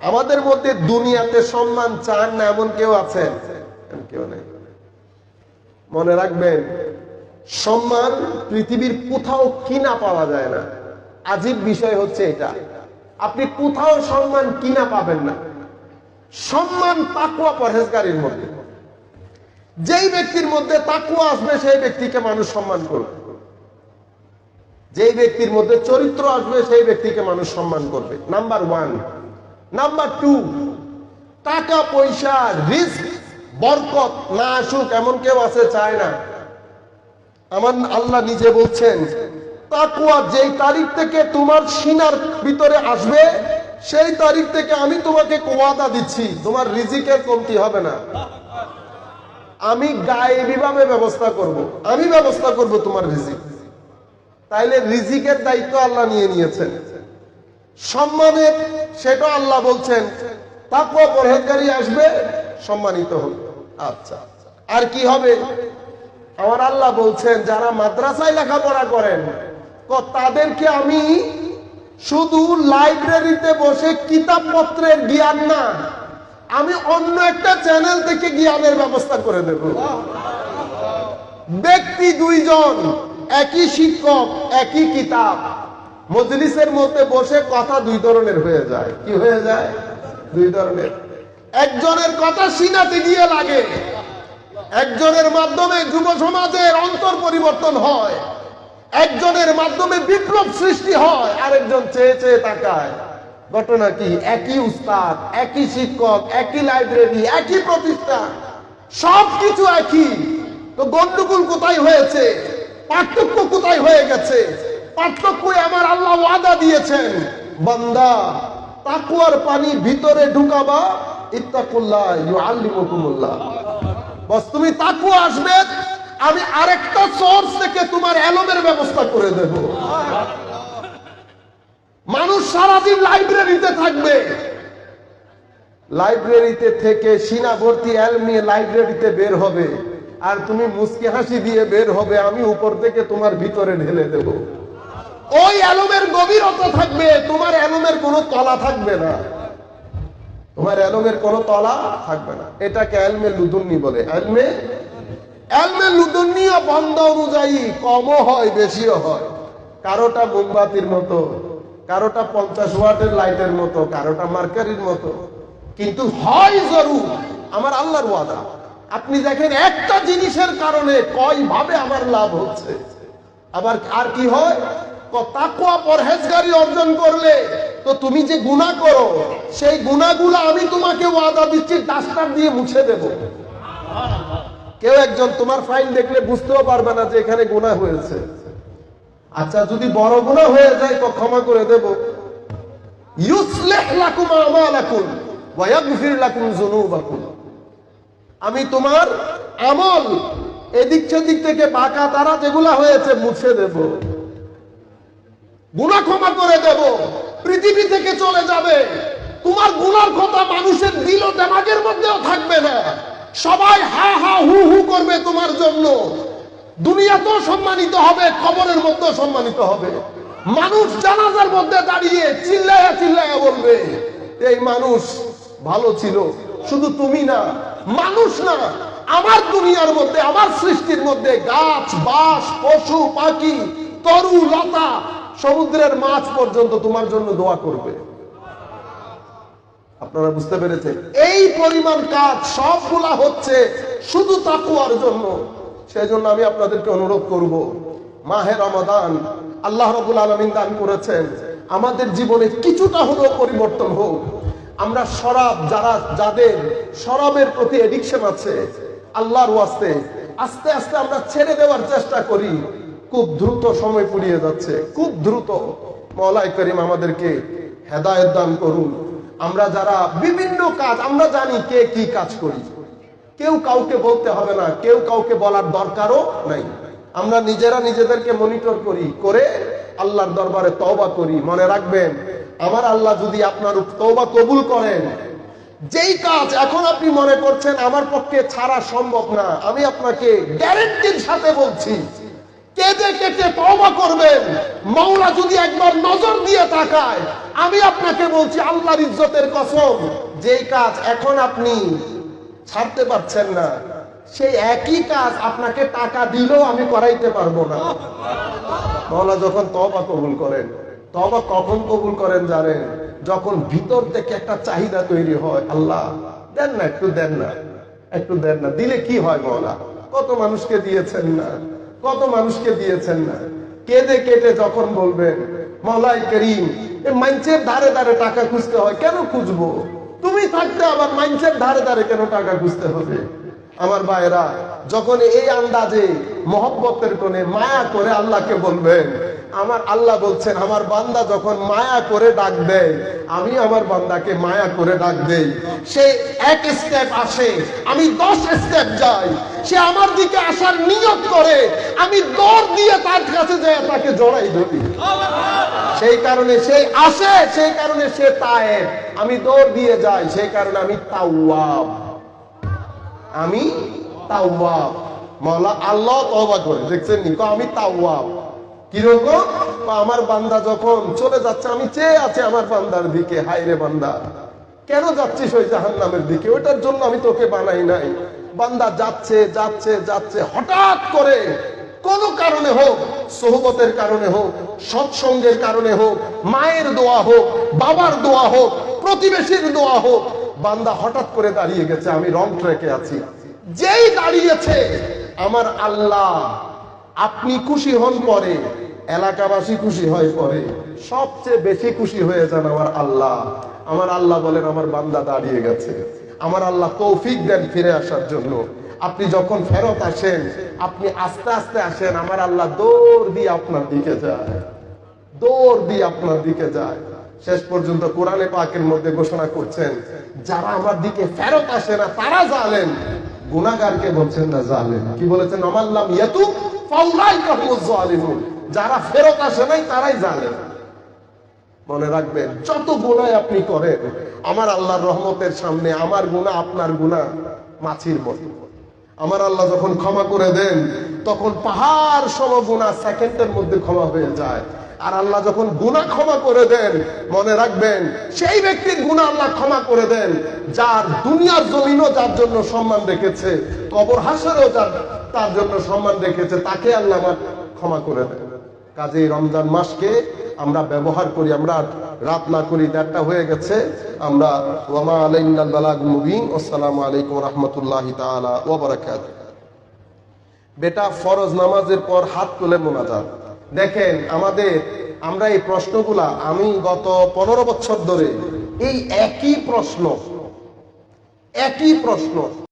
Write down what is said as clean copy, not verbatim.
আমাদের মধ্যে দুনিয়াতে সম্মান চান না এমন কেউ আছেন? কেউ নেই। মনে রাখবেন, সম্মান পৃথিবীর কোথাও কিনা পাওয়া যায় না। আজীব বিষয় হচ্ছে এটা, আপনি কোথাও সম্মান কিনা পাবেন না। সম্মান তাকওয়া পরহেজগারির মধ্যে। যেই ব্যক্তির মধ্যে তাকওয়া আসবে সেই ব্যক্তিকে মানুষ সম্মান করবে, যেই ব্যক্তির মধ্যে চরিত্র আসবে সেই ব্যক্তিকে মানুষ সম্মান করবে। নাম্বার 1। নাম্বার 2, টাকা পয়সা রিস্ক বরকত না আসুক এমন কেউ আছে চায় না। আমার আল্লাহ নিজে বলছেন, তাকওয়া যেই তারিখ থেকে তোমার সিনার ভিতরে আসবে সেই তারিখ থেকে আমি তোমাকে ওয়াদা দিচ্ছি তোমার রিজিকের কমতি হবে না। আমি গায়েবী ভাবে ব্যবস্থা করব, আমি ব্যবস্থা করব তোমার রিজিক। তাইলে রিজিকের দায়িত্ব আল্লাহ নিয়ে নিয়েছেন। সম্মানের সেটা আল্লাহ বলছেন, তাকওয়া পরহেজগারি আসবে সম্মানিত হবে। আচ্ছা, আর কি হবে? আমার আল্লাহ বলছেন, যারা মাদ্রাসায় লেখাপড়া করেন তাদেরকে আমি শুধু লাইব্রেরিতে বসে কিতাবপত্রের জ্ঞান না, আমি অন্য একটা চ্যানেল থেকে জ্ঞানের ব্যবস্থা করে দেব। ব্যক্তি 2 জন, একই শিক্ষক, একই কিতাব, মজলিসের মধ্যে বসে কথা 2 ধরনের হয়ে যায়। কি হয়ে যায়? 2 ধরনের। একজনের কথা সিনাতে গিয়ে লাগে, একজনের মাধ্যমে যুব সমাজের অন্তর পরিবর্তন হয়, একজনের মাধ্যমে বিপ্লব সৃষ্টি হয়, আরেকজন চেয়ে চেয়ে তাকায়। ঘটনা কি? একই উস্তাদ, একই শিক্ষক, একই লাইব্রেরি, একই প্রতিষ্ঠান, সবকিছু একই। তো গন্ডগোল কোথায় হয়েছে? পার্থক্য কোথায় হয়ে গেছে? পার্থক্য আমার আল্লাহ ওয়াদা দিয়েছেন, বান্দা তাকওয়ার পানি ভিতরে ঢুকাবা, ইত্তাকুল্লাহ ইউআল্লিমুকুমুল্লাহ। বস তুমি তাকওয়া আসবে, আমি আরেকটা সোর্স থেকে তোমার এলমের ব্যবস্থা করে দেব। মানুষ সারাদিন লাইব্রেরিতে থাকবে, লাইব্রেরিতে থেকে সিনা ভর্তি এলম নিয়ে লাইব্রেরিতে বের হবে, আর তুমি মুস্কি হাসি দিয়ে বের হবে, আমি উপর থেকে তোমার ভিতরে ঢেলে দেব। ওই এলমের গভীরতা থাকবে, তোমার এলমের কোনো তলা থাকবে না, তোমার এলমের কোনো তলা থাকবে না। এটাকে এলমে লুদুন্নি বলে। এলমে লুদুন্নিও বন্ধ অনুযায়ী কমও হয় বেশিও হয়। কারোটা মোমবাতির মতো, কারোটা 50 ওয়াটের লাইটের মতো, কারোটা মার্কারির মতো, কিন্তু হয় জরুর আমার আল্লাহর ওয়াদা। আপনি দেখেন একটা জিনিসের কারণে কয় ভাবে আমার লাভ হচ্ছে। আবার আর কি হয়? তাকওয়া পরহেজগারি অর্জন করলে তো তুমি যে গুনাহ করো সেই গুনাহগুলো আমি তোমাকে ওয়াদা দিচ্ছি ডাস্টার দিয়ে মুছে দেব। কেউ একজন তোমার ফাইল দেখলে বুঝতেও পারবে না যে এখানে গুনাহ হয়েছে। আচ্ছা, যদি বড় গুনাহ হয়ে যায় তো ক্ষমা করে দেব। ইউসলিহ লাকুম আমালাকুম ওয়া ইয়াগফির লাকুম যুনুবাকুম। আমি তোমার আমল এদিক সেদিক থেকে বাঁকা তারা যেগুলা হয়েছে মুছে দেব, গুনাহ ক্ষমা করে দেব, পৃথিবী থেকে চলে যাবে। তোমার গুনার কথা মানুষের দিল দেমাগের মধ্যেও থাকবে না। সবাই হা হা হু হু করবে তোমার জন্য। দুনিয়াতেও সম্মানিত হবে, কবরের মধ্যেও সম্মানিত হবে। মানুষ জানাজার মধ্যে দাঁড়িয়ে চিল্লায়া চিল্লায়া বলবে, এই মানুষ ভালো ছিল। শুধু তুমি না, মানুষ না, আমার দুনিয়ার মধ্যে, আমার সৃষ্টির মধ্যে গাছ বাস, পশু পাখি, তরু লতা, সমুদ্রের মাছ পর্যন্ত তোমার জন্য দোয়া করবে। আপনারা বুঝতে পেরেছেন? এই পরিমাণ কাজ সবগুলা হচ্ছে শুধু তাকওয়ার জন্য। সেজন্য আমি আপনাদেরকে অনুরোধ করব, মাহে রমাদান আল্লাহ রাব্বুল আলামিন দান করেছেন, আমাদের জীবনে কিছুটা হলেও পরিবর্তন হোক। আমরা যাদের শরাবের প্রতি এডিকশন আছে, আল্লাহর ওয়াস্তে আস্তে আস্তে আমরা ছেড়ে দেওয়ার চেষ্টা করি। খুব দ্রুত সময় ফুরিয়ে যাচ্ছে, খুব দ্রুত। মওলাই করিম আমাদেরকে হেদায়েত দান করুন। আমরা যারা বিভিন্ন কাজ, আমরা জানি কে কি কাজ করি, কেউ কাউকে বলতে হবে না, কেউ কাউকে বলার দরকারও নাই। আমরা নিজেরা নিজেদেরকে মনিটর করি, করে আল্লাহর দরবারে তওবা করি। মনে রাখবেন, আমার আল্লাহ যদি আপনার তওবা কবুল করেন, যেই কাজ এখন আপনি মনে করছেন আমার পক্ষে ছাড়া সম্ভব না, আমি আপনাকে গ্যারান্টির সাথে বলছি কেঁদে কেটে তওবা করবেন। মাওলা যদি একবার নজর দিয়ে তাকায়, আমি আপনাকে বলছি আল্লাহর ইজ্জতের কসম, যেই কাজ এখন আপনি ছাড়তে পারছেন না, সেই একই কাজ আপনাকে টাকা দিলেও আমি করাইতে পারবো না। মাওলা যখন তওবা কবুল করেন, তওবা কখন কবুল করেন জানেন? যখন ভিতর থেকে একটা চাহিদা তৈরি হয়, আল্লাহ দেন না, একটু দেন না, একটু দেন না। দিলে কি হয় মাওলা? কত মানুষকে দিয়েছেন না, কত মানুষকে দিয়েছেন না। কেঁদে কেটে যখন বলবেন, মাওলাই করিম, এই মাইনসের ধারে ধারে টাকা খুঁজতে হয়, কেন খুঁজবো? তুমি থাকতে আবার মাইনসের ধারে ধারে কেন টাকা খুঁজতে হবে? আমার ভাইরা, যখন এই আন্দাজে মহব্বতের কোণে মায়া করে আল্লাহকে বলবেন, আমার আল্লাহ বলছেন আমার বান্দা যখন মায়া করে ডাক দেয়, আমি আমার বান্দাকে মায়া করে ডাক দেই। সে এক স্টেপ আসে, আমি 10 স্টেপ যাই। সে আমার দিকে আসার নিয়ত করে, আমি দৌড় দিয়ে তার কাছে যাই, তাকে জড়াই ধরি। সেই কারণে সে আসে, সেই কারণে সে তায়েব। আমি দৌড় দিয়ে যাই, সেই কারণে আমি তাওয়াব। আমি তাওয়াব। মাওলা আল্লাহ তওবা করে, দেখছেন নি? আমি তাওয়াব। কিরকম? আমার বান্দা যখন চলে যাচ্ছে, আমি চেয়ে আছি আমার বান্দার দিকে, হায় রে বান্দা কেন যাচ্ছিস ওই জাহান্নামের দিকে? ওইটার জন্য আমি তোকে বানাই নাই। বান্দা যাচ্ছে যাচ্ছে যাচ্ছে, হঠাৎ করে কোন কারণে হোক, সোহবতের কারণে হোক, সৎসঙ্গের কারণে হোক, মায়ের দোয়া হোক, বাবার দোয়া হোক, প্রতিবেশীর দোয়া হোক, বান্দা হঠাৎ করে দাঁড়িয়ে গেছে, আমি রং ট্র্যাকে আছি। যেই দাঁড়িয়েছে, আমার আল্লাহ আপনি খুশি হন পরে, এলাকাবাসী খুশি হয় পরে, সবচেয়ে বেশি খুশি হয়ে যান আমার আল্লাহ। আমার আল্লাহ বলেন আমার বান্দা দাঁড়িয়ে গেছে। আমার আল্লাহ তৌফিক দেন ফিরে আসার জন্য। আপনি যখন ফেরত আসেন, আপনি আস্তে আস্তে আসেন, আমার আল্লাহ দৌড় দিয়ে আপনার দিকে যায়, দৌড় দিয়ে আপনার দিকে যায়। শেষ পর্যন্ত কোরআনে পাকের মধ্যে ঘোষণা করছেন, যারা আমার দিকে ফেরত আসে না তারা জালেম। গুনাহগারকে বলছেন না জালেম। কি বলেছেন? আমাল্লাম ইয়াতুব ফাউলাইকা হুমুজ জালিমুন। যারা ফেরত আসে নাই তারাই জালেম। মনে রাখবেন, যত গুনাহ আপনি করেন, আমার আল্লাহর রহমতের সামনে আমার গুনাহ আপনার গুনাহ মাছির মতো। আমার আল্লাহ যখন ক্ষমা করে দেন, তখন পাহাড় সম গুনাহ সেকেন্ডের মধ্যে ক্ষমা হয়ে যায়। আর আল্লাহ যখন গুনাহ ক্ষমা করে দেন, মনে রাখবেন সেই ব্যক্তির গুনাহ আল্লাহ ক্ষমা করে দেন যার দুনিয়ার জমিনও যার জন্য সম্মান রেখেছে, কবর হাসরেও তার জন্য সম্মান রেখেছে, তাকে আল্লাহ ক্ষমা করে দেন। কাজেই রমজান মাসকে আমরা ব্যবহার করি। আমরা রাত না করি, 1:30 হয়ে গেছে। আমরা ওয়ামা আলাইনাল বালাগুল মুবিন। আসসালামু আলাইকুম রাহমাতুল্লাহি তাআলা ওয়া বারাকাতুহু। বেটা, ফরজ নামাজের পর হাত তুলে মোনাজাত। দেখেন আমরা এই প্রশ্নগুলা, আমি গত 15 বছর ধরে এই একই প্রশ্ন